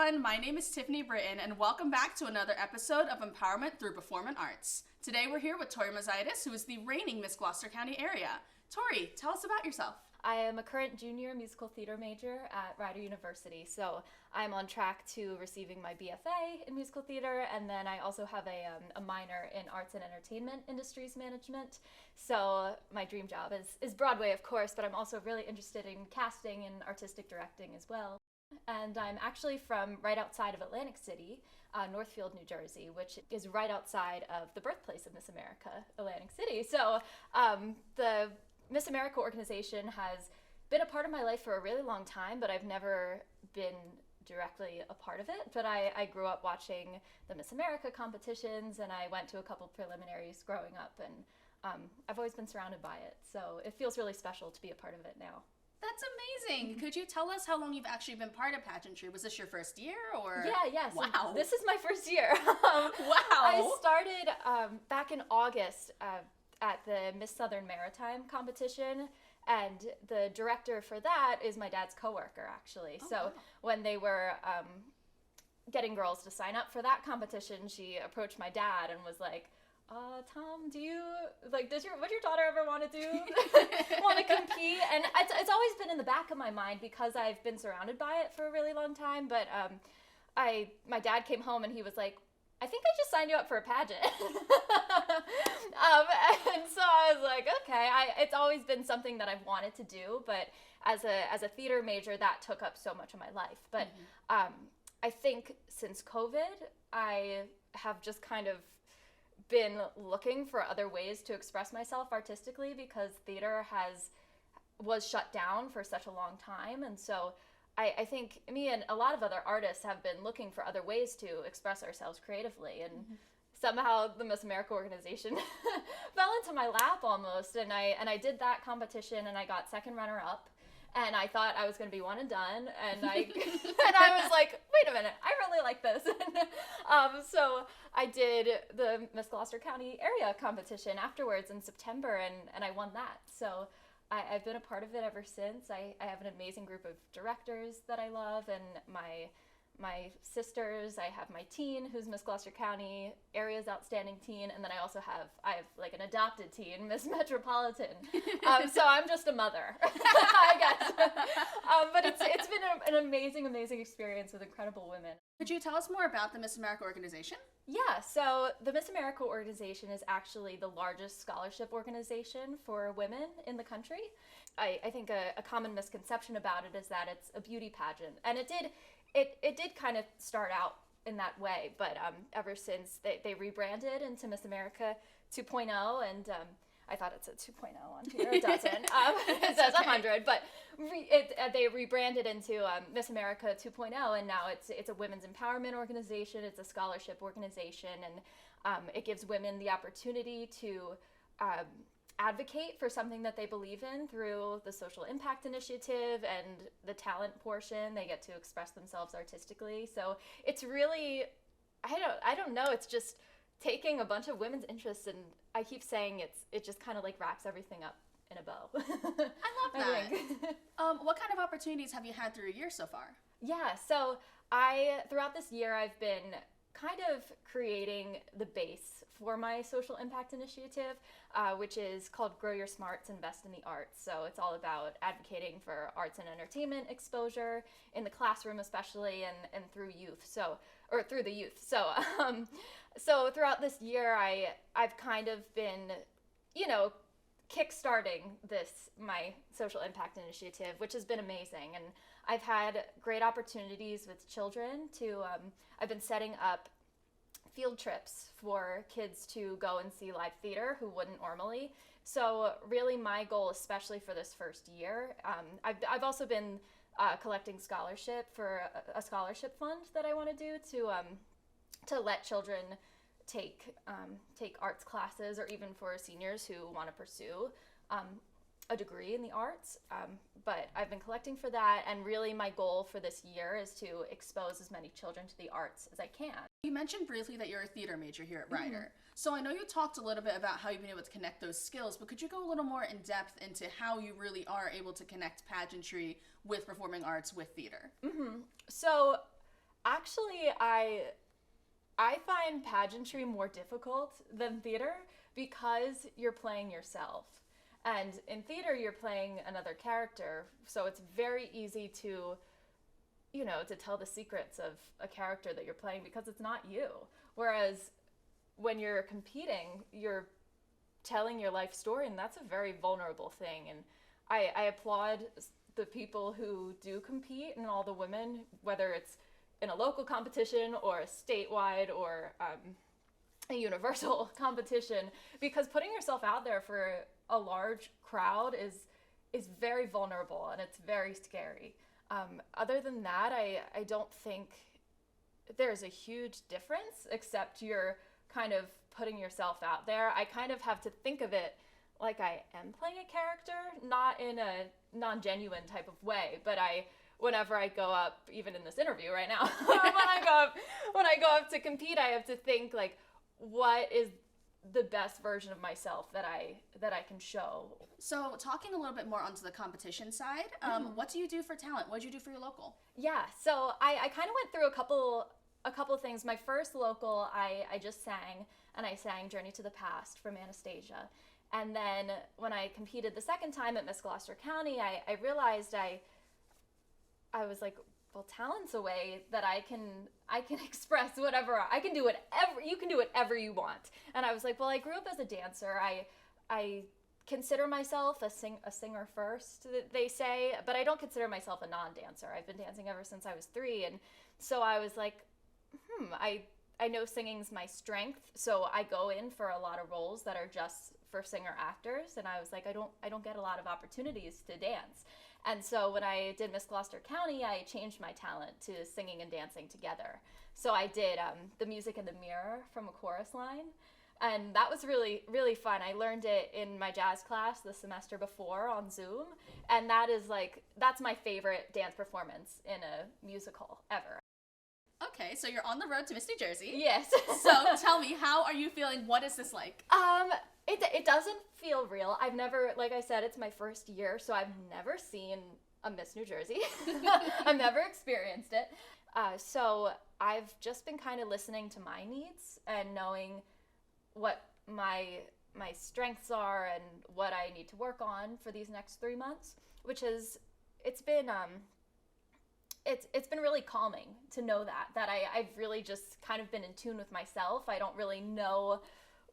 everyone, my name is Tiffany Britton and welcome back to another episode of Empowerment Through Performing Arts. Today we're here with Tori Mozitis, who is the reigning Miss Gloucester County Area. Tori, tell us about yourself. I am a current junior musical theater major at Rider University, so I'm on track to receiving my BFA in musical theater, and then I also have a minor in arts and entertainment industries management. So my dream job is Broadway, of course, but I'm also really interested in casting and artistic directing as well. And I'm actually from right outside of Atlantic City, Northfield, New Jersey, which is right outside of the birthplace of Miss America, Atlantic City. So the Miss America organization has been a part of my life for a really long time, but I've never been directly a part of it. But I grew up watching the Miss America competitions, and I went to a couple preliminaries growing up, and I've always been surrounded by it. So it feels really special to be a part of it now. That's amazing. Could you tell us how long you've actually been part of pageantry? Was this your first year or? Yeah. So wow. This is my first year. Wow. I started back in August at the Miss Southern Maritime competition, and the director for that is my dad's coworker, actually. Oh, so wow. When they were getting girls to sign up for that competition, she approached my dad and was like, Tom, would your daughter ever want to compete? And it's always been in the back of my mind because I've been surrounded by it for a really long time. But my dad came home and he was like, I think I just signed you up for a pageant. And so I was like, okay, it's always been something that I've wanted to do, but as a theater major, that took up so much of my life. But I think since COVID, I have just kind of been looking for other ways to express myself artistically because theater was shut down for such a long time. And so I think me and a lot of other artists have been looking for other ways to express ourselves creatively. And somehow the Miss America organization fell into my lap almost. And I did that competition and I got second runner up. And I thought I was going to be one and done. And I was like, wait a minute, I really like this. So I did the Miss Gloucester County Area competition afterwards in September, and I won that. So I've been a part of it ever since. I have an amazing group of directors that I love, and my sisters. I have my teen, who's Miss Gloucester County Area's outstanding teen, and then I have like an adopted teen, Miss Metropolitan. So I'm just a mother, I guess. But it's been an amazing experience with incredible women. Could you tell us more about the Miss America organization? Yeah, so the Miss America organization is actually the largest scholarship organization for women in the country. I think a common misconception about it is that it's a beauty pageant, and it did kind of start out in that way, but ever since they rebranded into Miss America 2.0, and I thought it said 2.0 on here. It doesn't. It says 100, but they rebranded into Miss America 2.0, and now it's a women's empowerment organization. It's a scholarship organization, and it gives women the opportunity to advocate for something that they believe in through the social impact initiative and the talent portion. They get to express themselves artistically. So it's really, I don't know, it's just taking a bunch of women's interests, and I keep saying it just kind of like wraps everything up in a bow. I love that. What kind of opportunities have you had through your year so far? Yeah, so throughout this year, I've been kind of creating the base for my social impact initiative, which is called Grow Your Smarts, Invest in the Arts. So it's all about advocating for arts and entertainment exposure in the classroom, especially, and through through the youth. So throughout this year, I've kind of been, kickstarting my social impact initiative, which has been amazing. And I've had great opportunities with children I've been setting up field trips for kids to go and see live theater who wouldn't normally. So really my goal, especially for this first year, I've also been collecting scholarship for a scholarship fund that I want to do to let children take arts classes, or even for seniors who want to pursue a degree in the arts. But I've been collecting for that, and really my goal for this year is to expose as many children to the arts as I can. You mentioned briefly that you're a theater major here at Rider. So I know you talked a little bit about how you've been able to connect those skills, but could you go a little more in depth into how you really are able to connect pageantry with performing arts with theater? So Actually, I find pageantry more difficult than theater because you're playing yourself. And in theater, you're playing another character, so it's very easy to, to tell the secrets of a character that you're playing because it's not you. Whereas when you're competing, you're telling your life story, and that's a very vulnerable thing. And I applaud the people who do compete and all the women, whether it's in a local competition or a statewide or a universal competition, because putting yourself out there for a large crowd is very vulnerable and it's very scary. Other than that, I don't think there's a huge difference, except you're kind of putting yourself out there. I kind of have to think of it like I am playing a character, not in a non-genuine type of way, but whenever I go up, even in this interview right now, when I go up to compete, I have to think like, what is the best version of myself that I can show. So talking a little bit more onto the competition side, what do you do for talent? What did you do for your local? Yeah, so I kind of went through a couple things. My first local, I just sang, and I sang Journey to the Past from Anastasia. And then when I competed the second time at Miss Gloucester County, I realized I was like, well, talent's a way that I can express whatever. I can do whatever, you can do whatever you want. And I was like, well, I grew up as a dancer. I consider myself a singer first, they say, but I don't consider myself a non-dancer. I've been dancing ever since I was 3. And so I was like, I know singing's my strength. So I go in for a lot of roles that are just for singer actors. And I was like, I don't get a lot of opportunities to dance. And so when I did Miss Gloucester County, I changed my talent to singing and dancing together. So I did the Music in the Mirror from a chorus line. And that was really, really fun. I learned it in my jazz class the semester before on Zoom. And that's my favorite dance performance in a musical ever. Okay, so you're on the road to Miss New Jersey. Yes. So tell me, how are you feeling? What is this like? It doesn't feel real. I've never, like I said, it's my first year, so I've never seen a Miss New Jersey. I've never experienced it. So I've just been kind of listening to my needs and knowing what my strengths are and what I need to work on for these next 3 months, which is, it's been really calming to know that I've really just kind of been in tune with myself. I don't really know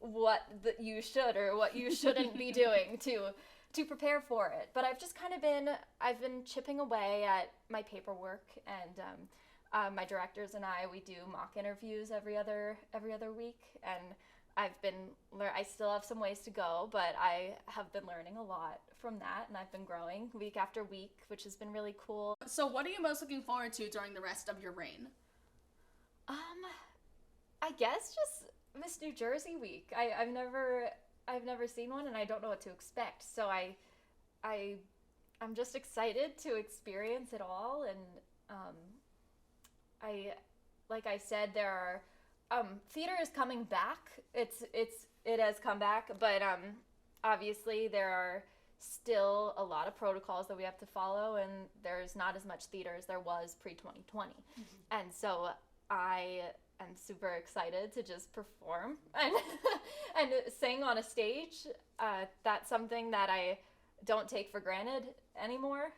what you should or what you shouldn't be doing to prepare for it. But I've just kind of been chipping away at my paperwork, and my directors and we do mock interviews every other week, and I still have some ways to go, but I have been learning a lot from that, and I've been growing week after week, which has been really cool. So what are you most looking forward to during the rest of your reign? I guess just Miss New Jersey week. I've never seen one, and I don't know what to expect. So I'm just excited to experience it all, and like I said, there are theater is coming back. It has come back, but obviously there are still a lot of protocols that we have to follow, and there's not as much theater as there was pre-2020. Mm-hmm. And so I am super excited to just perform and sing on a stage. That's something that I don't take for granted anymore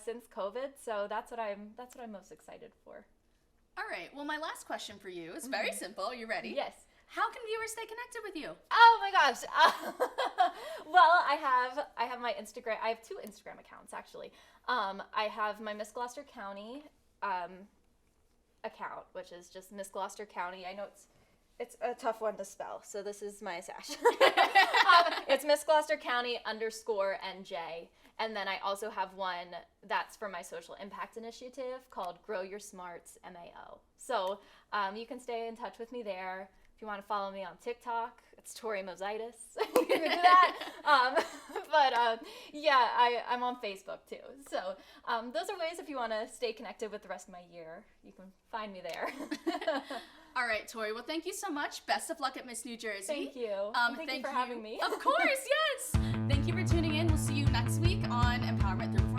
since COVID. So that's what I'm most excited for. All right. Well, my last question for you is very simple. Are you ready? Yes. How can viewers stay connected with you? Oh my gosh. Well, I have my Instagram. I have 2 Instagram accounts actually. I have my Miss Gloucester County account, which is just Miss Gloucester County. I know it's a tough one to spell, so this is my sash. It's Miss Gloucester County _NJ. And then I also have one that's for my social impact initiative called Grow Your Smarts MAO. So you can stay in touch with me there. If you want to follow me on TikTok, it's Tori Mozitis. You can do that. Yeah, I'm on Facebook too. So those are ways if you want to stay connected with the rest of my year. You can find me there. All right, Tori. Well, thank you so much. Best of luck at Miss New Jersey. Thank you. Thank you for having me. Of course, yes. Thank you for tuning in. We'll see you next week on Empowerment Through